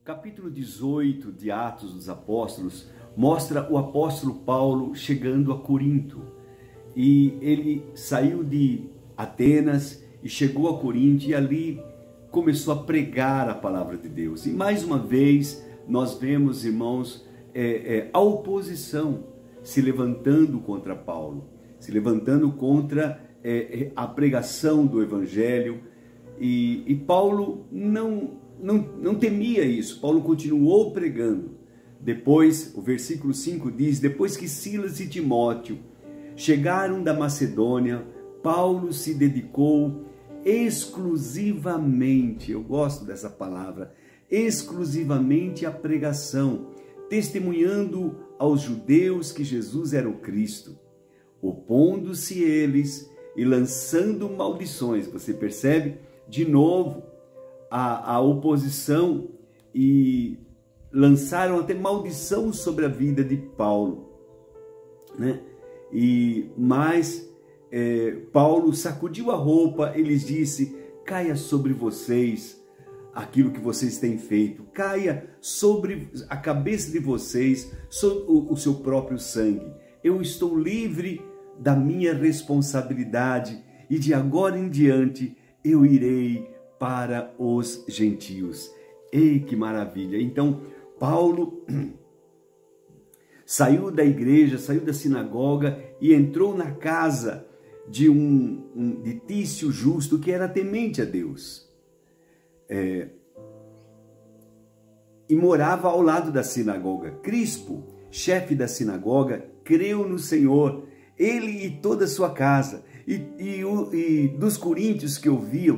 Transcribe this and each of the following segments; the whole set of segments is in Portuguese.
Capítulo 18 de Atos dos Apóstolos mostra o apóstolo Paulo chegando a Corinto. E ele saiu de Atenas e chegou a Corinto e ali começou a pregar a palavra de Deus. E mais uma vez nós vemos, irmãos, a oposição se levantando contra Paulo, se levantando contra a pregação do Evangelho. E Paulo não temia isso. Paulo continuou pregando. Depois, o versículo 5 diz: depois que Silas e Timóteo chegaram da Macedônia, Paulo se dedicou exclusivamente, eu gosto dessa palavra, exclusivamente à pregação, testemunhando aos judeus que Jesus era o Cristo, opondo-se eles e lançando maldições. Você percebe? De novo, a oposição, e lançaram até maldição sobre a vida de Paulo, né? Mas Paulo sacudiu a roupa e lhes disse: caia sobre vocês aquilo que vocês têm feito, caia sobre a cabeça de vocês o seu próprio sangue. Eu estou livre da minha responsabilidade e de agora em diante eu irei para os gentios. Ei, que maravilha! Então, Paulo saiu da igreja, saiu da sinagoga e entrou na casa de de Tício Justo, que era temente a Deus. E morava ao lado da sinagoga. Crispo, chefe da sinagoga, creu no Senhor, ele e toda a sua casa. E dos coríntios que ouviam,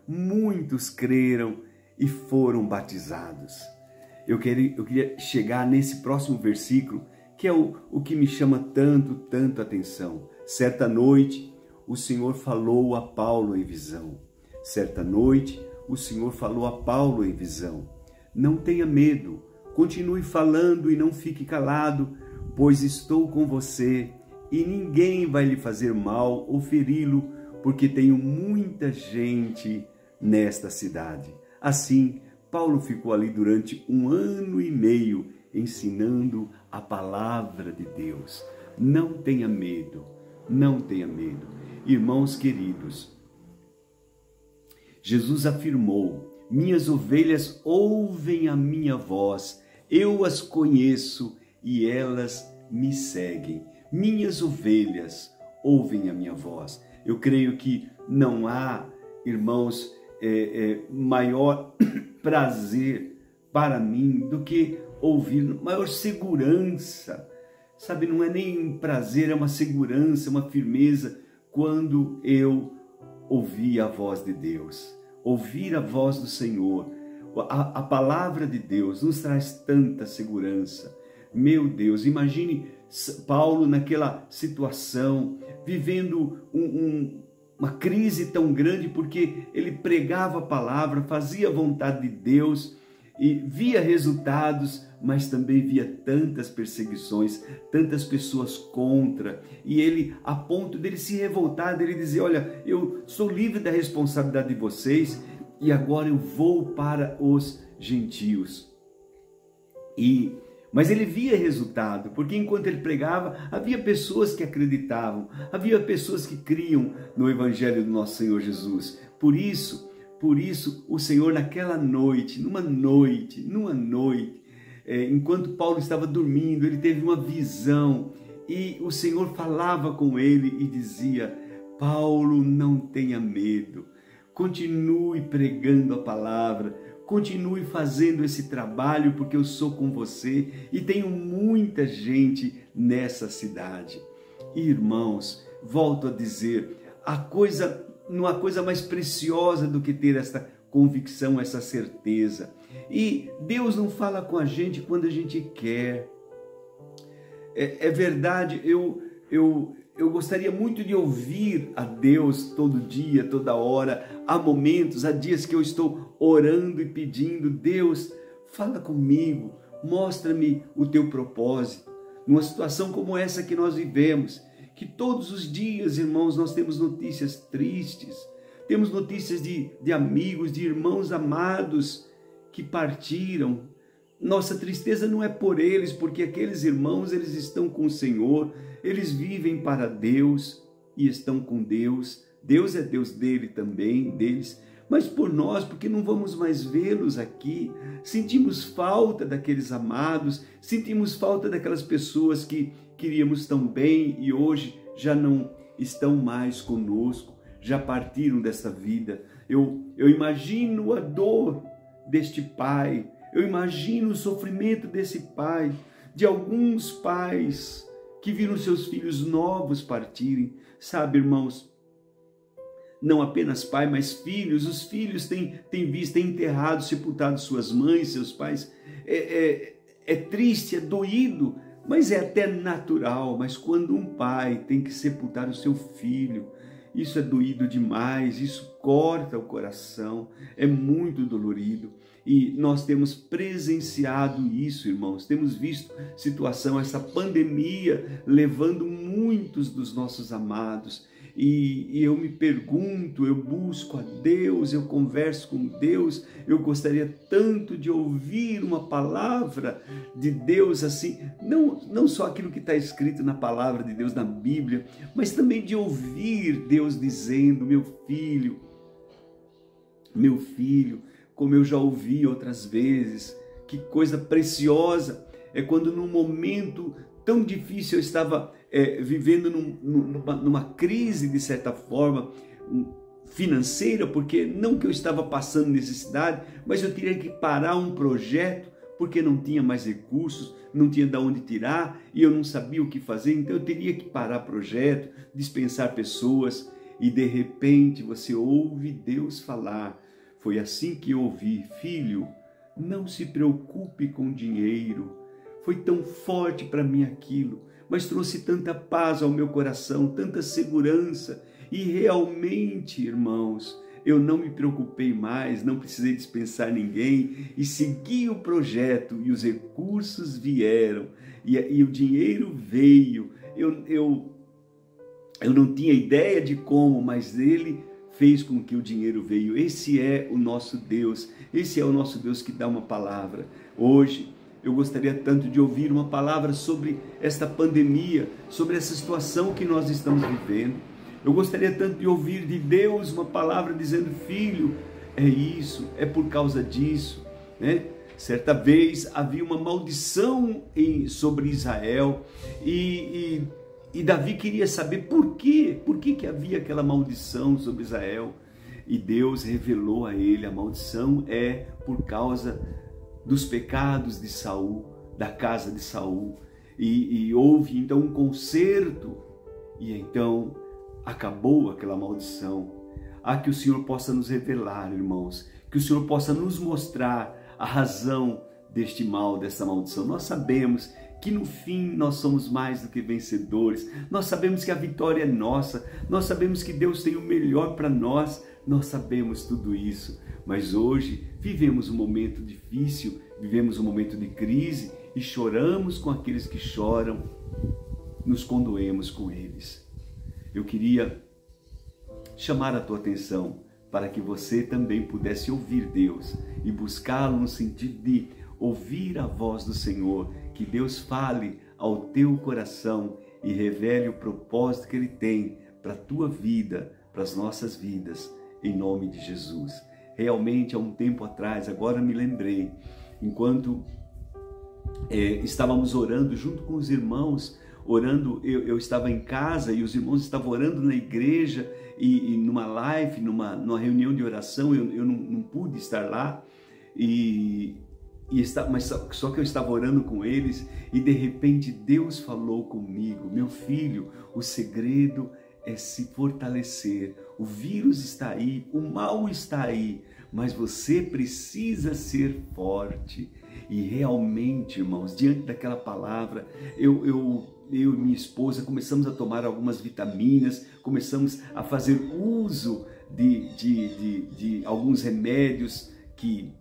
muitos creram e foram batizados. Eu queria chegar nesse próximo versículo, que é o que me chama tanto atenção. Certa noite, o Senhor falou a Paulo em visão. Certa noite, o Senhor falou a Paulo em visão. Não tenha medo, continue falando e não fique calado, pois estou com você e ninguém vai lhe fazer mal ou feri-lo, porque tenho muita gente nesta cidade. Assim, Paulo ficou ali durante 1 ano e meio ensinando a palavra de Deus. Não tenha medo, não tenha medo. Irmãos queridos, Jesus afirmou: minhas ovelhas ouvem a minha voz, eu as conheço e elas me seguem. Minhas ovelhas ouvem a minha voz. Eu creio que não há, irmãos, maior prazer para mim do que ouvir, maior segurança, sabe? Não é nem um prazer, é uma segurança, uma firmeza, quando eu ouvir a voz de Deus, ouvir a voz do Senhor. A palavra de Deus nos traz tanta segurança. Meu Deus, imagine Paulo naquela situação, vivendo uma crise tão grande, porque ele pregava a palavra, fazia a vontade de Deus e via resultados, mas também via tantas perseguições, tantas pessoas contra, e ele, a ponto dele se revoltar, dele dizer: olha, eu sou livre da responsabilidade de vocês e agora eu vou para os gentios. Mas ele via resultado, porque enquanto ele pregava, havia pessoas que acreditavam, havia pessoas que criam no Evangelho do nosso Senhor Jesus. Por isso, o Senhor naquela noite, numa noite, enquanto Paulo estava dormindo, ele teve uma visão e o Senhor falava com ele e dizia: Paulo, não tenha medo, continue pregando a palavra, continue fazendo esse trabalho, porque eu sou com você e tenho muita gente nessa cidade. Irmãos, volto a dizer, não há coisa mais preciosa do que ter esta convicção, essa certeza. E Deus não fala com a gente quando a gente quer. É verdade, eu gostaria muito de ouvir a Deus todo dia, toda hora. Há momentos, há dias que eu estou orando e pedindo: Deus, fala comigo, mostra-me o teu propósito. Numa situação como essa que nós vivemos, que todos os dias, irmãos, nós temos notícias tristes, temos notícias de amigos, de irmãos amados que partiram. Nossa tristeza não é por eles, porque aqueles irmãos, eles estão com o Senhor, eles vivem para Deus e estão com Deus. Deus é Deus dele também, deles, mas por nós, porque não vamos mais vê-los aqui. Sentimos falta daqueles amados, sentimos falta daquelas pessoas que queríamos tão bem e hoje já não estão mais conosco, já partiram dessa vida. Eu imagino a dor deste pai, eu imagino o sofrimento desse pai, de alguns pais que viram seus filhos novos partirem. Sabe, irmãos, não apenas pai, mas filhos. Os filhos têm enterrado, sepultado suas mães, seus pais. É triste, é doído, mas é até natural. Mas quando um pai tem que sepultar o seu filho, isso é doído demais, isso corta o coração, é muito dolorido. E nós temos presenciado isso, irmãos, temos visto essa pandemia levando muitos dos nossos amados. E eu me pergunto, eu busco a Deus, eu converso com Deus, eu gostaria tanto de ouvir uma palavra de Deus assim, não só aquilo que está escrito na palavra de Deus na Bíblia, mas também de ouvir Deus dizendo: meu filho, como eu já ouvi outras vezes, que coisa preciosa é quando num momento tão difícil eu estava vivendo numa crise, de certa forma, financeira, porque não que eu estava passando necessidade, mas eu teria que parar um projeto, porque não tinha mais recursos, não tinha de onde tirar, e eu não sabia o que fazer, então eu teria que parar projeto, dispensar pessoas, e de repente você ouve Deus falar. Foi assim que eu ouvi: filho, não se preocupe com dinheiro. Foi tão forte para mim aquilo, mas trouxe tanta paz ao meu coração, tanta segurança. E realmente, irmãos, eu não me preocupei mais, não precisei dispensar ninguém e segui o projeto, e os recursos vieram e o dinheiro veio. Eu não tinha ideia de como, mas ele fez com que o dinheiro veio. Esse é o nosso Deus, esse é o nosso Deus que dá uma palavra. Hoje eu gostaria tanto de ouvir uma palavra sobre esta pandemia, sobre essa situação que nós estamos vivendo. Eu gostaria tanto de ouvir de Deus uma palavra dizendo: filho, é isso, é por causa disso, né? Certa vez havia uma maldição sobre Israel e Davi queria saber por que havia aquela maldição sobre Israel. E Deus revelou a ele: a maldição é por causa dos pecados de Saul, da casa de Saul. E houve então um conserto, e então acabou aquela maldição. Que o Senhor possa nos revelar, irmãos, que o Senhor possa nos mostrar a razão deste mal, dessa maldição. Nós sabemos que no fim nós somos mais do que vencedores, nós sabemos que a vitória é nossa, nós sabemos que Deus tem o melhor para nós, nós sabemos tudo isso, mas hoje vivemos um momento difícil, vivemos um momento de crise e choramos com aqueles que choram, nos condoemos com eles. Eu queria chamar a tua atenção para que você também pudesse ouvir Deus e buscá-lo no sentido de ouvir a voz do Senhor, que Deus fale ao teu coração e revele o propósito que Ele tem para a tua vida, para as nossas vidas, em nome de Jesus. Realmente, há um tempo atrás, agora me lembrei, enquanto estávamos orando junto com os irmãos, eu estava em casa e os irmãos estavam orando na igreja e numa live, numa reunião de oração, eu não pude estar lá, mas só que eu estava orando com eles e de repente Deus falou comigo: meu filho, o segredo é se fortalecer. O vírus está aí, o mal está aí, mas você precisa ser forte. E realmente, irmãos, diante daquela palavra, eu e minha esposa começamos a tomar algumas vitaminas, começamos a fazer uso de alguns remédios que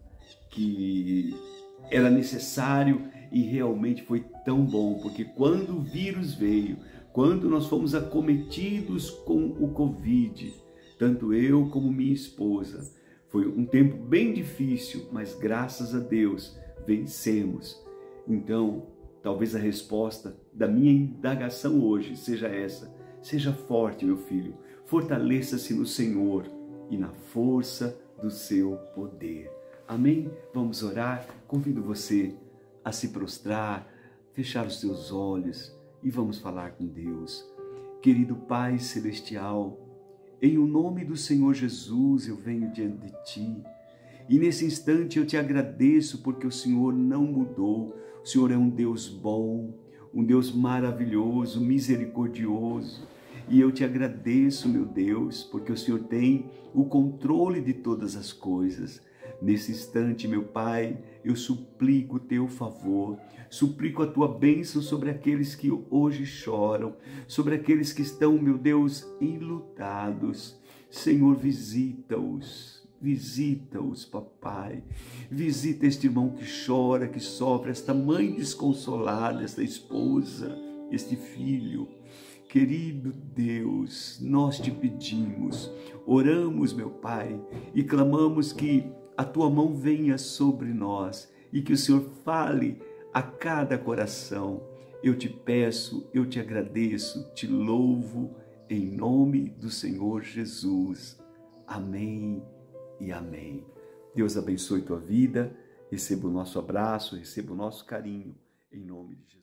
era necessário, e realmente foi tão bom, porque quando o vírus veio, quando nós fomos acometidos com o Covid, tanto eu como minha esposa, Foi um tempo bem difícil, mas graças a Deus vencemos. Então, talvez a resposta da minha indagação hoje seja essa: seja forte, meu filho, fortaleça-se no Senhor e na força do seu poder. Amém? Vamos orar? Convido você a se prostrar, fechar os seus olhos e vamos falar com Deus. Querido Pai Celestial, em o nome do Senhor Jesus eu venho diante de Ti e nesse instante eu te agradeço porque o Senhor não mudou. O Senhor é um Deus bom, um Deus maravilhoso, misericordioso. E eu te agradeço, meu Deus, porque o Senhor tem o controle de todas as coisas. Nesse instante, meu Pai, eu suplico o teu favor, suplico a tua bênção sobre aqueles que hoje choram, sobre aqueles que estão, meu Deus, enlutados. Senhor, visita-os, papai. Visita este irmão que chora, que sofre, esta mãe desconsolada, esta esposa, este filho. Querido Deus, nós te pedimos, oramos, meu Pai, e clamamos que a tua mão venha sobre nós e que o Senhor fale a cada coração. Eu te peço, eu te agradeço, te louvo, em nome do Senhor Jesus. Amém e amém. Deus abençoe tua vida, receba o nosso abraço, receba o nosso carinho, em nome de Jesus.